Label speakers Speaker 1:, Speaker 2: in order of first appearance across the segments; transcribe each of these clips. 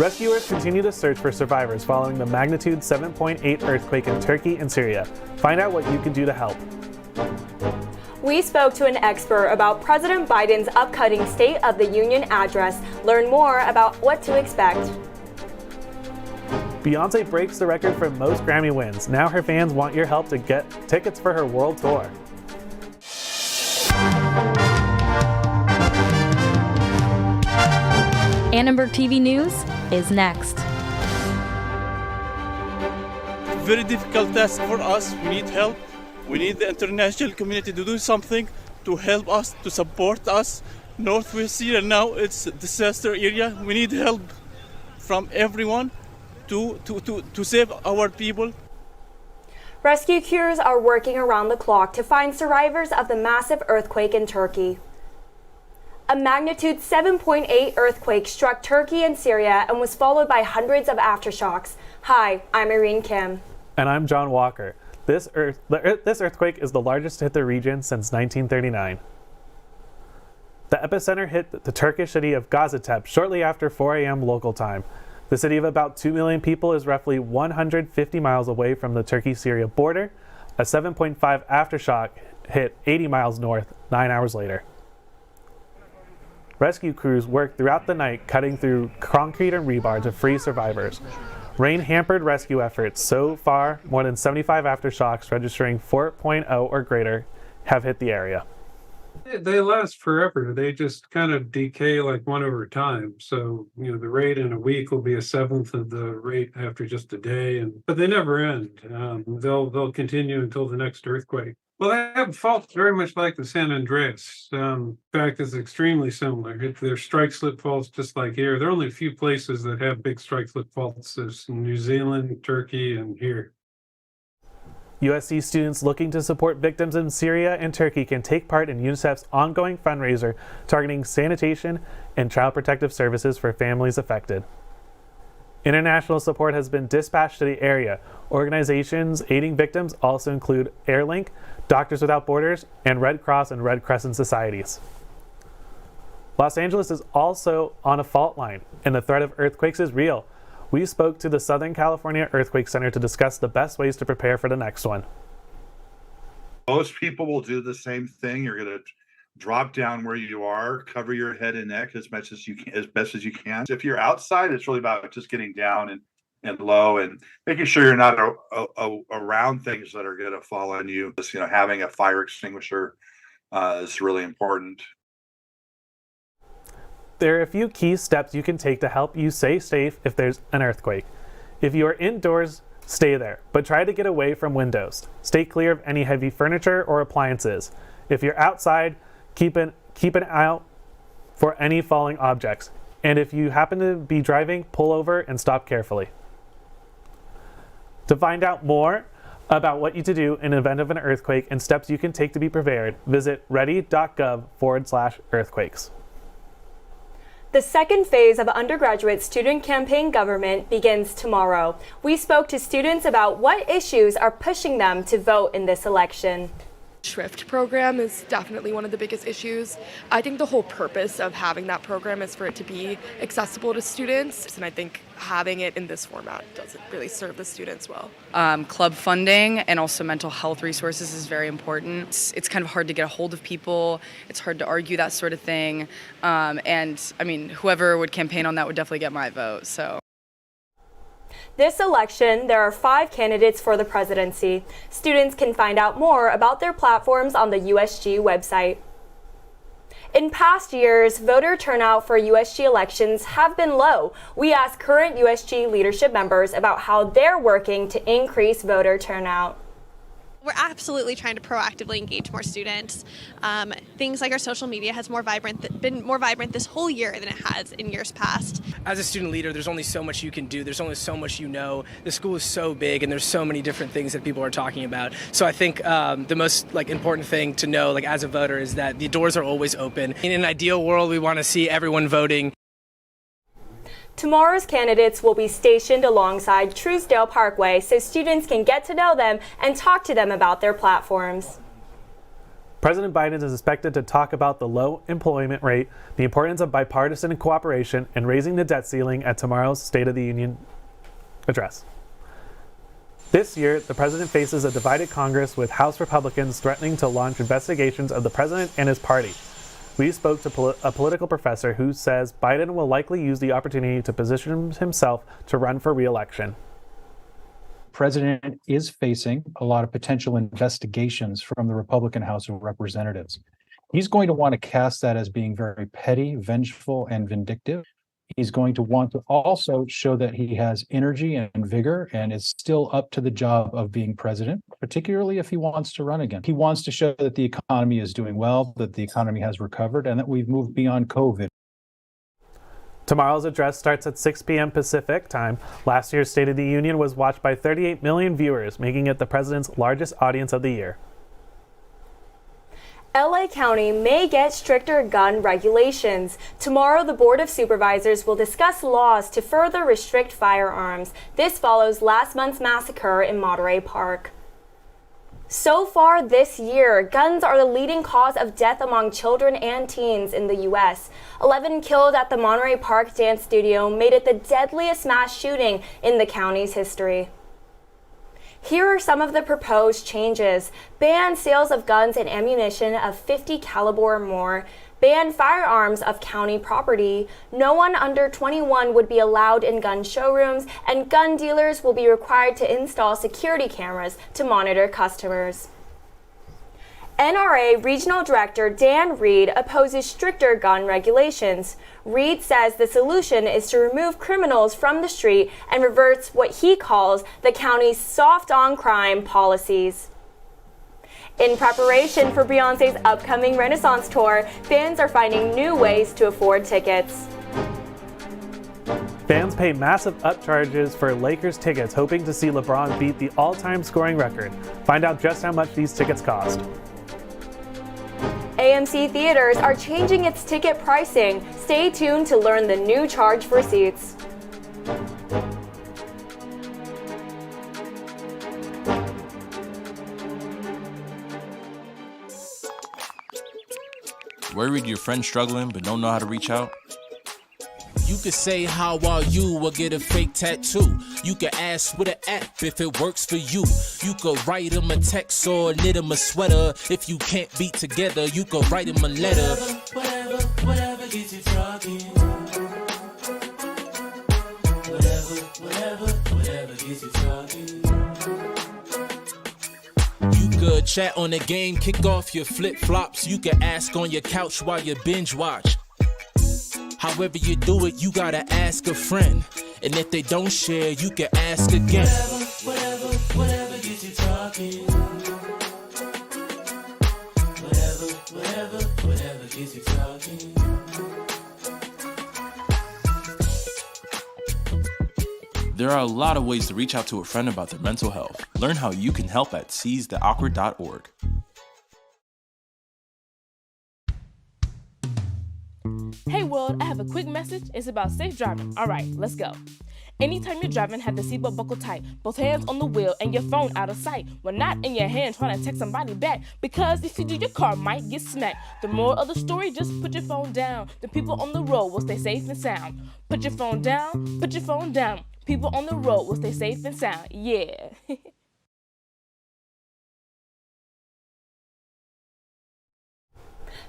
Speaker 1: Rescuers continue to search for survivors following the magnitude 7.8 earthquake in Turkey and Syria. Find out what you can do to help.
Speaker 2: We spoke to an expert about President Biden's upcoming State of the Union address. Learn more about what to expect.
Speaker 1: Beyonce breaks the record for most Grammy wins. Now her fans want your help to get tickets for her world tour.
Speaker 3: Annenberg TV News is next.
Speaker 4: Very difficult task for us. We need help. We need the international community to do something to help us, to support us. Northwest Syria now, it's a disaster area. We need help from everyone to save our people.
Speaker 2: Rescue crews are working around the clock to find survivors of the massive earthquake in Turkey. A magnitude 7.8 earthquake struck Turkey and Syria and was followed by hundreds of aftershocks. Hi, I'm Irene Kim.
Speaker 1: And I'm John Walker. This earthquake is the largest to hit the region since 1939. The epicenter hit the Turkish city of Gaziantep shortly after 4 a.m. local time. The city of about 2 million people is roughly 150 miles away from the Turkey-Syria border. A 7.5 aftershock hit 80 miles north 9 hours later. Rescue crews worked throughout the night cutting through concrete and rebar to free survivors. Rain hampered rescue efforts. So far, more than 75 aftershocks registering 4.0 or greater have hit the area.
Speaker 5: They last forever. They just kind of decay like one over time. So, the rate in a week will be a seventh of the rate after just a day. But they never end. They'll continue until the next earthquake. Well, they have faults very much like the San Andreas. In fact, it's extremely similar. They're strike-slip faults just like here. There are only a few places that have big strike-slip faults. There's New Zealand, Turkey, and here.
Speaker 1: USC students looking to support victims in Syria and Turkey can take part in UNICEF's ongoing fundraiser targeting sanitation and child protective services for families affected. International support has been dispatched to the area. Organizations aiding victims also include Airlink, Doctors Without Borders, and Red Cross and Red Crescent societies. Los Angeles is also on a fault line, and the threat of earthquakes is real. We spoke to the Southern California Earthquake Center to discuss the best ways to prepare for the next one.
Speaker 6: Most people will do the same thing. You're going to drop down where you are, cover your head and neck as best as you can. If you're outside, it's really about just getting down and low and making sure you're not around things that are going to fall on you. Just, having a fire extinguisher is really important.
Speaker 1: There are a few key steps you can take to help you stay safe if there's an earthquake. If you are indoors, stay there, but try to get away from windows. Stay clear of any heavy furniture or appliances. If you're outside, keep an eye out for any falling objects. And if you happen to be driving, pull over and stop carefully. To find out more about what you to do in the event of an earthquake and steps you can take to be prepared, visit ready.gov/earthquakes.
Speaker 2: The second phase of undergraduate student campaign government begins tomorrow. We spoke to students about what issues are pushing them to vote in this election.
Speaker 7: Shrift program is definitely one of the biggest issues. I think the whole purpose of having that program is for it to be accessible to students, and I think having it in this format doesn't really serve the students well.
Speaker 8: Club funding and also mental health resources is very important. It's kind of hard to get a hold of people. It's hard to argue that sort of thing. Whoever would campaign on that would definitely get my vote. So.
Speaker 2: This election, there are 5 candidates for the presidency. Students can find out more about their platforms on the USG website. In past years, voter turnout for USG elections have been low. We asked current USG leadership members about how they're working to increase voter turnout.
Speaker 9: We're absolutely trying to proactively engage more students. Things like our social media has been more vibrant this whole year than it has in years past.
Speaker 10: As a student leader, there's only so much you can do. There's only so much you know. The school is so big, and there's so many different things that people are talking about. So I think the most important thing to know, as a voter, is that the doors are always open. In an ideal world, we want to see everyone voting.
Speaker 2: Tomorrow's candidates will be stationed alongside Truesdale Parkway so students can get to know them and talk to them about their platforms.
Speaker 1: President Biden is expected to talk about the low employment rate, the importance of bipartisan cooperation, and raising the debt ceiling at tomorrow's State of the Union address. This year, the president faces a divided Congress with House Republicans threatening to launch investigations of the president and his party. We spoke to a political professor who says Biden will likely use the opportunity to position himself to run for re-election.
Speaker 11: President is facing a lot of potential investigations from the Republican House of Representatives. He's going to want to cast that as being very petty, vengeful, and vindictive. He's going to want to also show that he has energy and vigor and is still up to the job of being president, particularly if he wants to run again. He wants to show that the economy is doing well, that the economy has recovered, and that we've moved beyond COVID.
Speaker 1: Tomorrow's address starts at 6 p.m. Pacific time. Last year's State of the Union was watched by 38 million viewers, making it the president's largest audience of the year.
Speaker 2: LA County may get stricter gun regulations. Tomorrow, the Board of Supervisors will discuss laws to further restrict firearms. This follows last month's massacre in Monterey Park. So far this year, guns are the leading cause of death among children and teens in the U.S. 11 killed at the Monterey Park Dance Studio made it the deadliest mass shooting in the county's history. Here are some of the proposed changes. Ban sales of guns and ammunition of .50 caliber or more. Ban firearms of county property. No one under 21 would be allowed in gun showrooms, and gun dealers will be required to install security cameras to monitor customers. NRA Regional Director Dan Reed opposes stricter gun regulations. Reed says the solution is to remove criminals from the street and reverts what he calls the county's soft-on-crime policies. In preparation for Beyonce's upcoming Renaissance tour, fans are finding new ways to afford tickets.
Speaker 1: Fans pay massive upcharges for Lakers tickets, hoping to see LeBron beat the all-time scoring record. Find out just how much these tickets cost.
Speaker 2: AMC Theaters are changing its ticket pricing. Stay tuned to learn the new charge for seats.
Speaker 12: Worried your friend's struggling but don't know how to reach out?
Speaker 13: You could say, how are you, or get a fake tattoo. You could ask with an app if it works for you. You could write them a text or knit them a sweater. If you can't be together, you could write them a letter. Whatever gets you talking. Whatever gets you talking. You could chat on the game, kick off your flip-flops. You could ask on your couch while you binge watch. However you do it, you gotta ask a friend. And if they don't share, you can ask again. Whatever gets you talking. Whatever gets you talking.
Speaker 12: There are a lot of ways to reach out to a friend about their mental health. Learn how you can help at seizetheawkward.org.
Speaker 14: Hey world, I have a quick message. It's about safe driving. All right, let's go. Anytime you're driving, have the seatbelt buckled tight. Both hands on the wheel and your phone out of sight. When not in your hand trying to text somebody back. Because if you do, your car might get smacked. The moral of the story, just put your phone down. The people on the road will stay safe and sound. Put your phone down, put your phone down. People on the road will stay safe and sound. Yeah.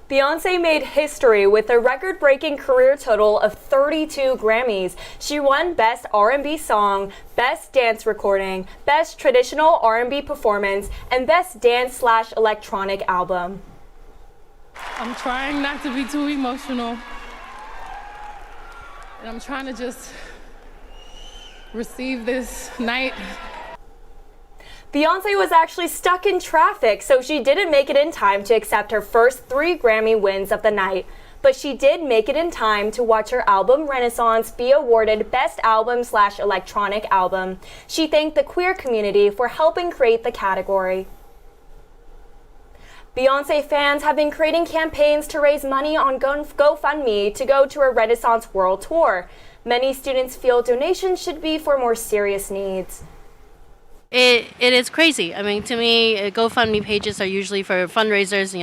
Speaker 2: Beyonce made history with a record-breaking career total of 32 Grammys. She won Best R&B Song, Best Dance Recording, Best Traditional R&B Performance, and Best Dance/Electronic Album.
Speaker 15: I'm trying not to be too emotional, and I'm trying to just receive this night.
Speaker 2: Beyonce was actually stuck in traffic, so she didn't make it in time to accept her first 3 Grammy wins of the night. But she did make it in time to watch her album Renaissance be awarded Best Album/Electronic Album. She thanked the queer community for helping create the category. Beyonce fans have been creating campaigns to raise money on GoFundMe to go to her Renaissance World Tour. Many students feel donations should be for more serious needs.
Speaker 16: It is crazy. I mean, to me, GoFundMe pages are usually for fundraisers,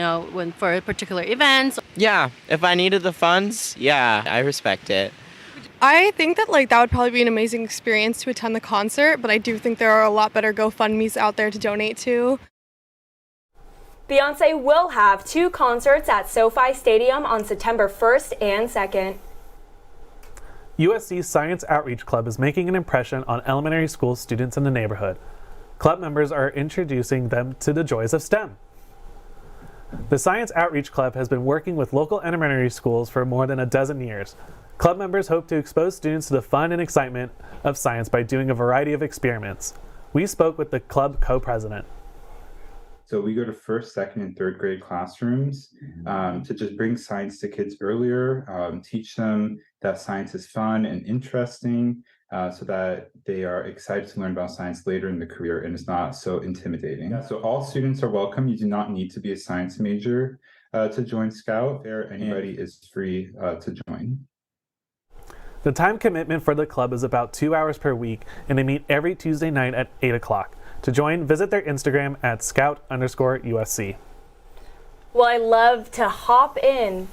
Speaker 16: for particular events.
Speaker 17: Yeah, if I needed the funds, yeah, I respect it.
Speaker 7: I think that that would probably be an amazing experience to attend the concert, but I do think there are a lot better GoFundMes out there to donate to.
Speaker 2: Beyonce will have 2 concerts at SoFi Stadium on September 1st and 2nd.
Speaker 1: USC's Science Outreach Club is making an impression on elementary school students in the neighborhood. Club members are introducing them to the joys of STEM. The Science Outreach Club has been working with local elementary schools for more than a dozen years. Club members hope to expose students to the fun and excitement of science by doing a variety of experiments. We spoke with the club co-president.
Speaker 18: So we go to first, second, and third grade classrooms to just bring science to kids earlier, teach them that science is fun and interesting, so that they are excited to learn about science later in the career and it's not so intimidating. So all students are welcome. You do not need to be a science major to join Scout. Anybody is free to join.
Speaker 1: The time commitment for the club is about 2 hours per week, and they meet every Tuesday night at 8 o'clock. To join, visit their Instagram at scout_USC.
Speaker 2: Well, I love to hop in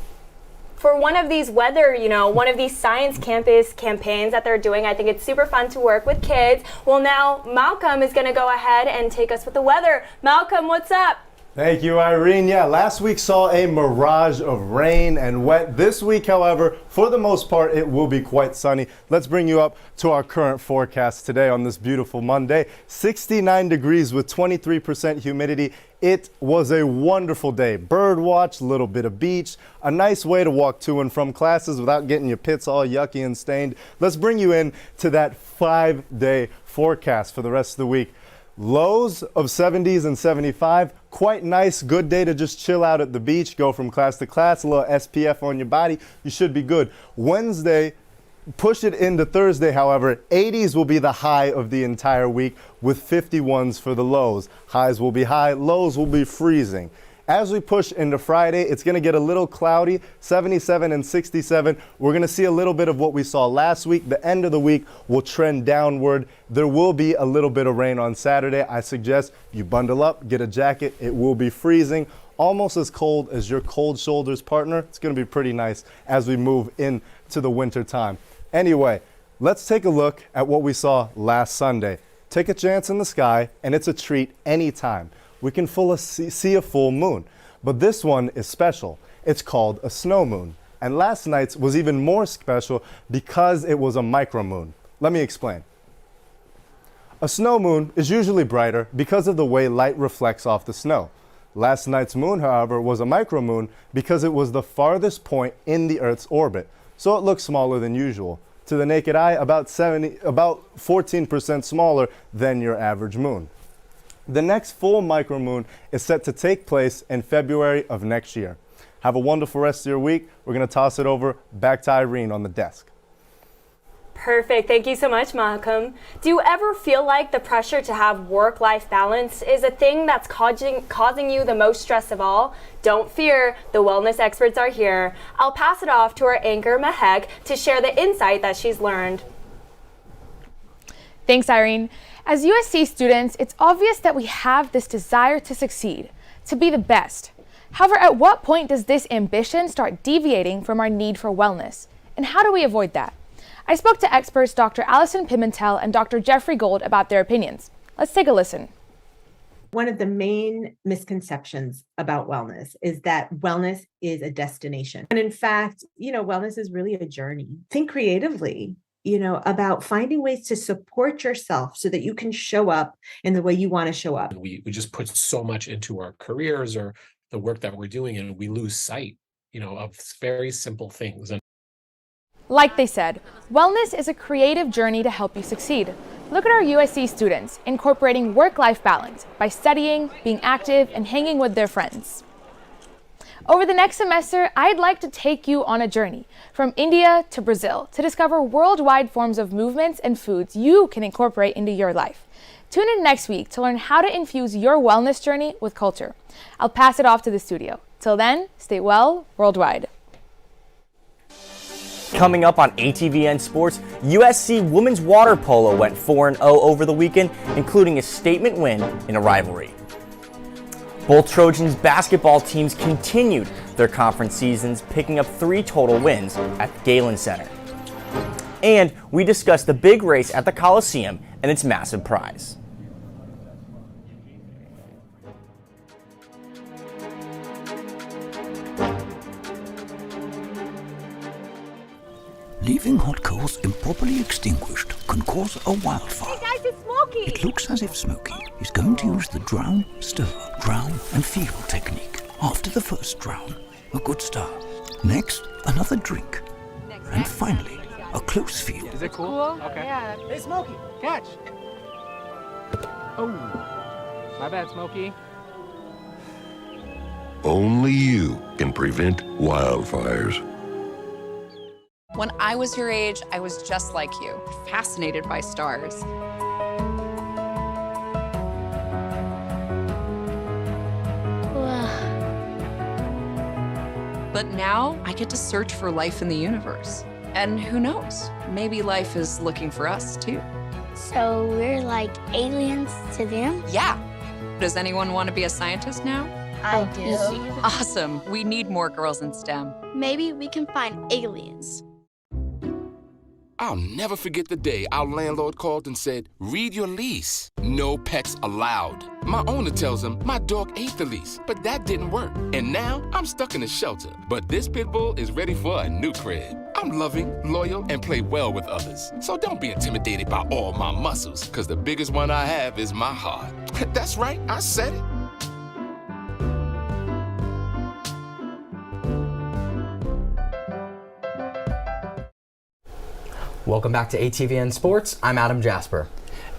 Speaker 2: for one of these one of these science campus campaigns that they're doing. I think it's super fun to work with kids. Well, now Malcolm is going to go ahead and take us with the weather. Malcolm, what's up?
Speaker 19: Thank you, Irene. Yeah, last week saw a mirage of rain and wet. This week, however, for the most part, it will be quite sunny. Let's bring you up to our current forecast today on this beautiful Monday. 69 degrees with 23% humidity. It was a wonderful day. Bird watch, a little bit of beach, a nice way to walk to and from classes without getting your pits all yucky and stained. Let's bring you in to that 5-day forecast for the rest of the week. Lows of 70s and 75, quite nice, good day to just chill out at the beach, go from class to class, a little SPF on your body, you should be good. Wednesday, push it into Thursday, however, 80s will be the high of the entire week with 51s for the lows. Highs will be high, lows will be freezing. As we push into Friday, it's going to get a little cloudy, 77 and 67. We're going to see a little bit of what we saw last week. The end of the week will trend downward. There will be a little bit of rain on Saturday. I suggest you bundle up, get a jacket. It will be freezing, almost as cold as your cold shoulders partner. It's going to be pretty nice as we move into the winter time. Anyway, let's take a look at what we saw last Sunday. Take a chance in the sky, and it's a treat anytime. We can see a full moon, but this one is special. It's called a snow moon, and last night's was even more special because it was a micromoon. Let me explain. A snow moon is usually brighter because of the way light reflects off the snow. Last night's moon, however, was a micromoon because it was the farthest point in the Earth's orbit, so it looks smaller than usual. To the naked eye, about 14% smaller than your average moon. The next full micromoon is set to take place in February of next year. Have a wonderful rest of your week. We're going to toss it over back to Irene on the desk.
Speaker 2: Perfect. Thank you so much, Malcolm. Do you ever feel like the pressure to have work-life balance is a thing that's causing you the most stress of all? Don't fear, the wellness experts are here. I'll pass it off to our anchor, Mehek, to share the insight that she's learned.
Speaker 14: Thanks, Irene. As USC students, it's obvious that we have this desire to succeed, to be the best. However, at what point does this ambition start deviating from our need for wellness? And how do we avoid that? I spoke to experts Dr. Allison Pimentel and Dr. Jeffrey Gold about their opinions. Let's take a listen.
Speaker 20: One of the main misconceptions about wellness is that wellness is a destination. And in fact, wellness is really a journey. Think creatively. About finding ways to support yourself so that you can show up in the way you want to show up.
Speaker 21: We just put so much into our careers or the work that we're doing, and we lose sight, of very simple things.
Speaker 14: Like they said, wellness is a creative journey to help you succeed. Look at our USC students incorporating work-life balance by studying, being active, and hanging with their friends. Over the next semester, I'd like to take you on a journey from India to Brazil to discover worldwide forms of movements and foods you can incorporate into your life. Tune in next week to learn how to infuse your wellness journey with culture. I'll pass it off to the studio. Till then, stay well worldwide.
Speaker 3: Coming up on ATVN Sports, USC women's water polo went 4-0 over the weekend, including a statement win in a rivalry. Both Trojans basketball teams continued their conference seasons, picking up 3 total wins at the Galen Center. And we discussed the big race at the Coliseum and its massive prize.
Speaker 22: Leaving hot coals improperly extinguished can cause a wildfire.
Speaker 23: Hey guys, it's Smokey!
Speaker 22: It looks as if Smokey is going to use the drown, stir, drown and feel technique. After the first drown, a good start. Next, another drink. And finally, a close feel.
Speaker 23: Is it cool? Okay. Yeah.
Speaker 24: Hey, Smokey, catch! Oh, my bad, Smokey.
Speaker 25: Only you can prevent wildfires.
Speaker 26: When I was your age, I was just like you, fascinated by stars. But now I get to search for life in the universe. And who knows, maybe life is looking for us too.
Speaker 23: So we're like aliens to them?
Speaker 26: Yeah. Does anyone want to be a scientist now?
Speaker 23: I do.
Speaker 26: Awesome. We need more girls in STEM.
Speaker 23: Maybe we can find aliens.
Speaker 13: I'll never forget the day our landlord called and said, read your lease. No pets allowed. My owner tells him my dog ate the lease, but that didn't work. And now I'm stuck in a shelter. But this pit bull is ready for a new crib. I'm loving, loyal, and play well with others. So don't be intimidated by all my muscles, because the biggest one I have is my heart. That's right, I said it.
Speaker 27: Welcome back to ATVN Sports. I'm Adam Jasper.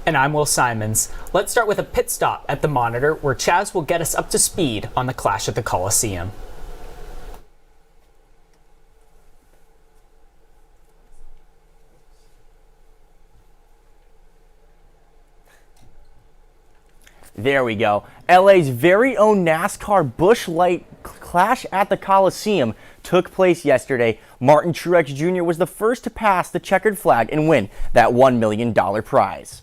Speaker 28: And I'm Will Simons. Let's start with a pit stop at the Monitor, where Chaz will get us up to speed on the clash at the Coliseum.
Speaker 3: There we go. LA's very own NASCAR Busch Light clash at the Coliseum took place yesterday. Martin Truex Jr. was the first to pass the checkered flag and win that $1 million prize.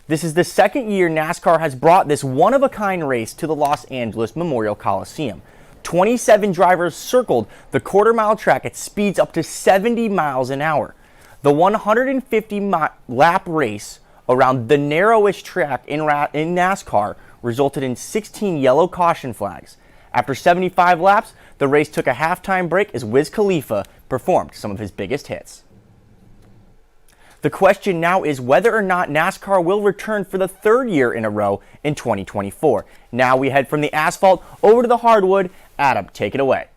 Speaker 3: This is the second year NASCAR has brought this one-of-a-kind race to the Los Angeles Memorial Coliseum. 27 drivers circled the quarter-mile track at speeds up to 70 miles an hour. The 150-lap race around the narrowest track in NASCAR resulted in 16 yellow caution flags. After 75 laps, the race took a halftime break as Wiz Khalifa performed some of his biggest hits. The question now is whether or not NASCAR will return for the third year in a row in 2024. Now we head from the asphalt over to the hardwood. Adam, take it away.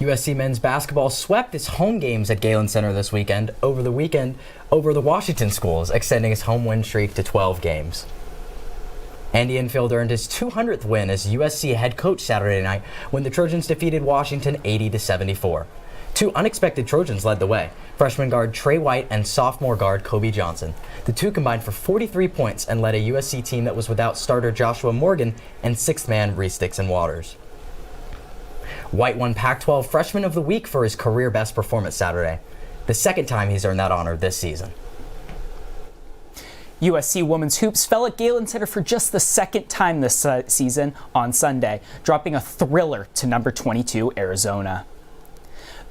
Speaker 27: USC men's basketball swept its home games at Galen Center this weekend over the Washington schools, extending its home win streak to 12 games. Andy Enfield earned his 200th win as USC head coach Saturday night when the Trojans defeated Washington 80-74. 2 unexpected Trojans led the way, freshman guard Trey White and sophomore guard Kobe Johnson. The two combined for 43 points and led a USC team that was without starter Joshua Morgan and 6th man Reese Dixon-Waters. White won Pac-12 Freshman of the Week for his career best performance Saturday, the second time he's earned that honor this season.
Speaker 28: USC women's hoops fell at Galen Center for just the second time this season on Sunday, dropping a thriller to number 22 Arizona.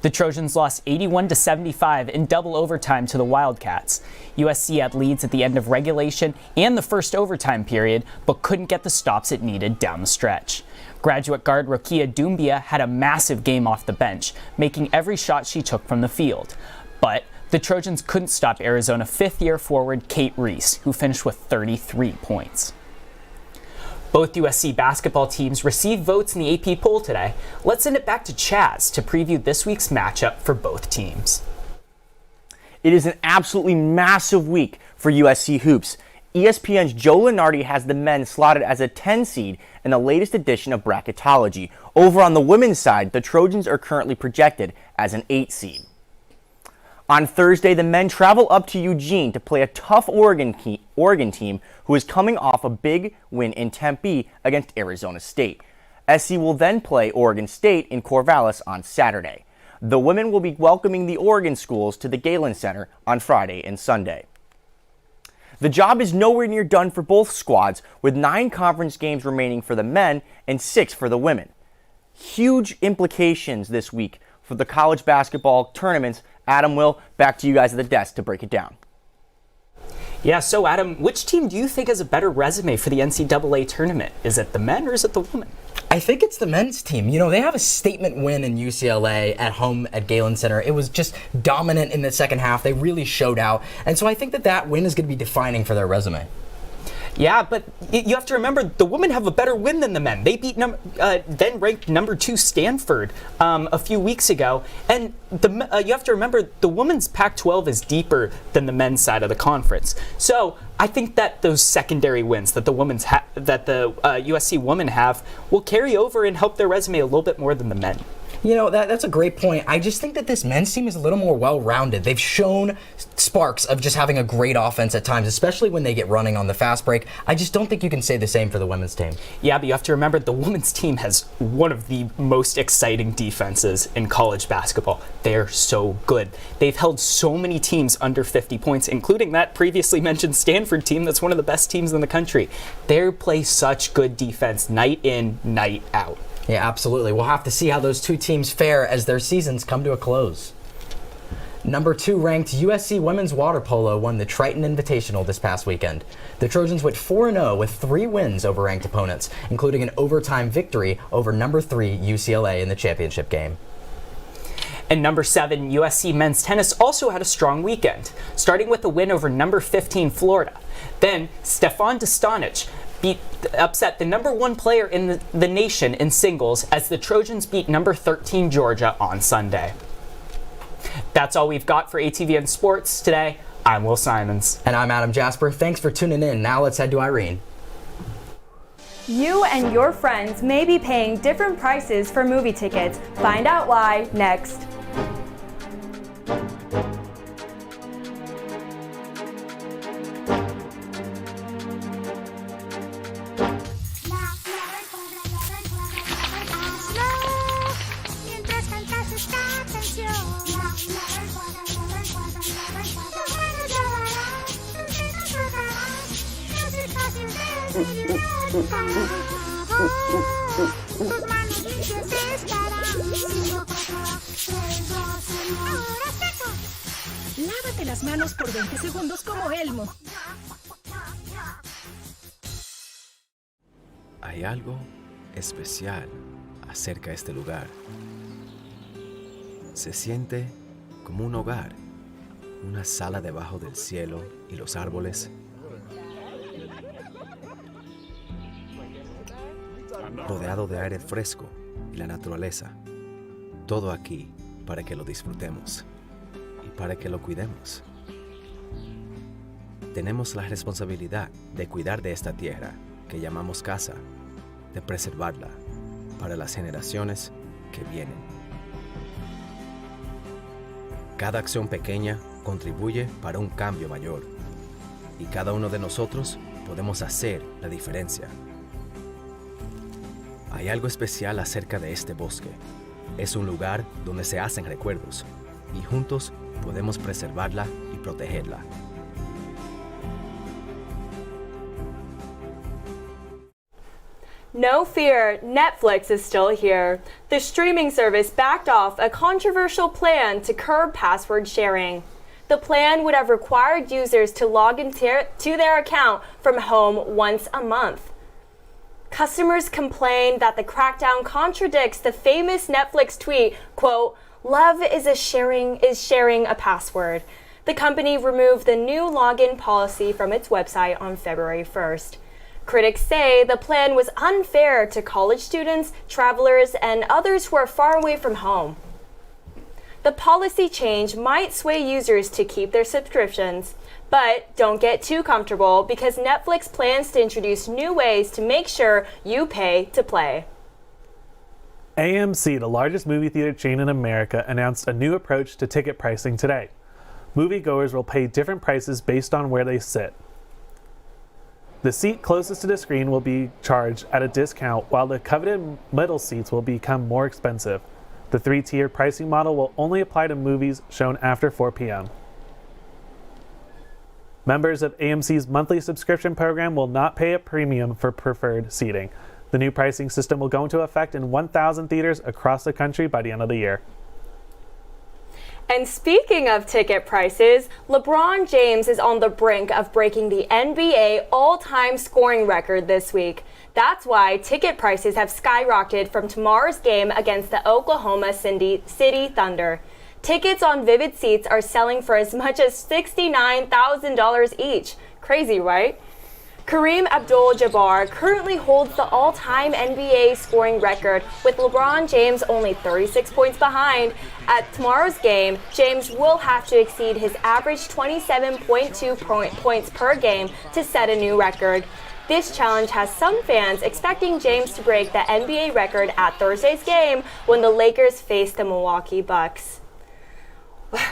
Speaker 28: The Trojans lost 81-75 in double overtime to the Wildcats. USC had leads at the end of regulation and the first overtime period, but couldn't get the stops it needed down the stretch. Graduate guard Rokia Doumbia had a massive game off the bench, making every shot she took from the field. But the Trojans couldn't stop Arizona fifth-year forward Kate Reese, who finished with 33 points. Both USC basketball teams received votes in the AP poll today. Let's send it back to Chaz to preview this week's matchup for both teams.
Speaker 3: It is an absolutely massive week for USC hoops. ESPN's Joe Lunardi has the men slotted as a 10 seed in the latest edition of Bracketology. Over on the women's side, the Trojans are currently projected as an 8 seed. On Thursday, the men travel up to Eugene to play a tough Oregon team who is coming off a big win in Tempe against Arizona State. SC will then play Oregon State in Corvallis on Saturday. The women will be welcoming the Oregon schools to the Galen Center on Friday and Sunday. The job is nowhere near done for both squads, with 9 conference games remaining for the men and 6 for the women. Huge implications this week for the college basketball tournaments. Adam, Will, back to you guys at the desk to break it down.
Speaker 28: Yeah, so Adam, which team do you think has a better resume for the NCAA tournament? Is it the men or is it the women?
Speaker 27: I think it's the men's team. You know, they have a statement win in UCLA at home at Galen Center. It was just dominant in the second half. They really showed out. And so I think that win is going to be defining for their resume.
Speaker 28: Yeah, but you have to remember the women have a better win than the men. They beat then ranked number 2 Stanford a few weeks ago, and you have to remember the women's Pac-12 is deeper than the men's side of the conference. So I think that those secondary wins that the USC women have will carry over and help their resume a little bit more than the men.
Speaker 27: You know, that's a great point. I just think that this men's team is a little more well-rounded. They've shown sparks of just having a great offense at times, especially when they get running on the fast break. I just don't think you can say the same for the women's team.
Speaker 28: Yeah, but you have to remember the women's team has one of the most exciting defenses in college basketball. They're so good. They've held so many teams under 50 points, including that previously mentioned Stanford team that's one of the best teams in the country. They play such good defense night in, night out.
Speaker 27: Yeah, absolutely. We'll have to see how those two teams fare as their seasons come to a close. Number 2 ranked USC women's water polo won the Triton Invitational this past weekend. The Trojans went 4-0 with 3 wins over ranked opponents, including an overtime victory over number 3 UCLA in the championship game.
Speaker 28: And number 7 USC men's tennis also had a strong weekend, starting with a win over number 15 Florida. Then Stefan Dostanic upset the number 1 player in the nation in singles as the Trojans beat number 13 Georgia on Sunday. That's all we've got for ATVN Sports today. I'm Will Simons.
Speaker 27: And I'm Adam Jasper. Thanks for tuning in. Now let's head to Irene.
Speaker 2: You and your friends may be paying different prices for movie tickets. Find out why next.
Speaker 4: Lávate las manos por 20 segundos como Elmo.
Speaker 5: Hay algo especial acerca de este lugar. Se siente como un hogar, una sala debajo del cielo y los árboles. Rodeado de aire fresco y la naturaleza. Todo aquí para que lo disfrutemos y para que lo cuidemos. Tenemos la responsabilidad de cuidar de esta tierra que llamamos casa, de preservarla para las generaciones que vienen. Cada acción pequeña contribuye para un cambio mayor y cada uno de nosotros podemos hacer la diferencia. Hay algo especial acerca de este bosque. Es un lugar donde se hacen recuerdos y juntos podemos preservarla y protegerla.
Speaker 2: No fear, Netflix is still here. The streaming service backed off a controversial plan to curb password sharing. The plan would have required users to log into their account from home once a month. Customers complained that the crackdown contradicts the famous Netflix tweet, quote, "Love is sharing a password." The company removed the new login policy from its website on February 1st. Critics say the plan was unfair to college students, travelers, and others who are far away from home. The policy change might sway users to keep their subscriptions, but don't get too comfortable because Netflix plans to introduce new ways to make sure you pay to play.
Speaker 1: AMC, the largest movie theater chain in America, announced a new approach to ticket pricing today. Moviegoers will pay different prices based on where they sit. The seat closest to the screen will be charged at a discount, while the coveted middle seats will become more expensive. The 3-tiered pricing model will only apply to movies shown after 4 p.m. Members of AMC's monthly subscription program will not pay a premium for preferred seating. The new pricing system will go into effect in 1,000 theaters across the country by the end of the year.
Speaker 2: And speaking of ticket prices, LeBron James is on the brink of breaking the NBA all-time scoring record this week. That's why ticket prices have skyrocketed from tomorrow's game against the Oklahoma City Thunder. Tickets on Vivid Seats are selling for as much as $69,000 each. Crazy, right? Kareem Abdul-Jabbar currently holds the all-time NBA scoring record, with LeBron James only 36 points behind. At tomorrow's game, James will have to exceed his average 27.2 points per game to set a new record. This challenge has some fans expecting James to break the NBA record at Thursday's game when the Lakers face the Milwaukee Bucks.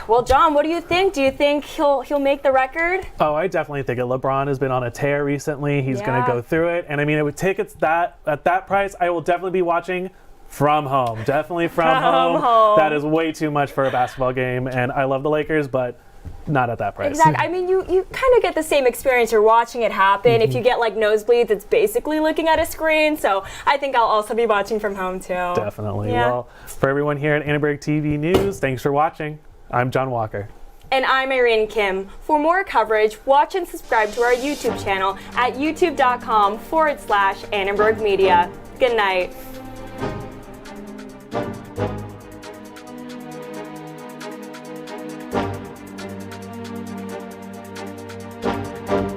Speaker 2: Well, John, what do you think? Do you think he'll make the record?
Speaker 1: Oh, I definitely think it. LeBron has been on a tear recently. He's going to go through it. And I mean, with tickets at that price, I will definitely be watching from home. Definitely from home. That is way too much for a basketball game. And I love the Lakers, but not at that price.
Speaker 2: Exactly. I mean, you kind of get the same experience. You're watching it happen. If you get like nosebleeds, it's basically looking at a screen. So I think I'll also be watching from home too.
Speaker 1: Definitely. Yeah. Well, for everyone here at Annenberg TV News, thanks for watching. I'm John Walker.
Speaker 2: And I'm Irene Kim. For more coverage, watch and subscribe to our YouTube channel at youtube.com/Annenberg Media. Good night.